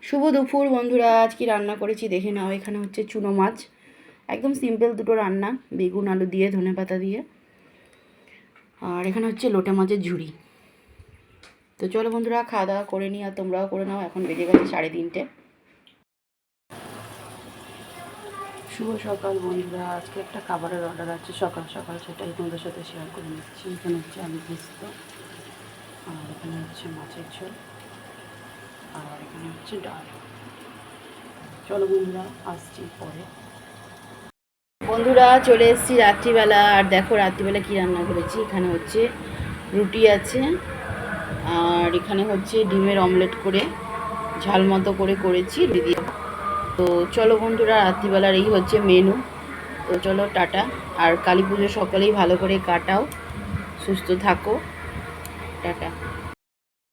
শুভ দুপুর বন্ধুরা, আজ কি রান্না করেছি দেখে নাও। এখানে হচ্ছে চুনো মাছ, একদম সিম্পল দুটো রান্না, বেগুন আলু দিয়ে ধনেপাতা দিয়ে। আর এখানে হচ্ছে লোটে মাছের ঝুড়ি। তো চলো বন্ধুরা, খাওয়া দাওয়া করে নিই, আর তোমরাও করে নাও। এখন বেজে গেছে 3:30। শুভ সকাল বন্ধুরা, আজকে একটা খাবারের অর্ডার আছে সকাল সকাল, সেটাই তোমাদের সাথে শেয়ার করে নিচ্ছি। এখানে হচ্ছে আলু পোস্ত, আর এখানে হচ্ছে মাছের ঝোল, আর এখানে হচ্ছে ডাল। চলো বন্ধুরা, আসছি পরে। বন্ধুরা চলে এসেছি রাত্রিবেলা, আর দেখো রাত্রিবেলা কী রান্না করেছি। এখানে হচ্ছে রুটি আছে, আর এখানে হচ্ছে ডিমের অমলেট করে ঝাল মতো করে করেছি দিদি। তো চলো বন্ধুরা, রাত্রিবেলার এই হচ্ছে মেনু। তো চলো টাটা, আর কালী পুজো সকালেই ভালো করে কাটাও, সুস্থ থাকো, টাটা।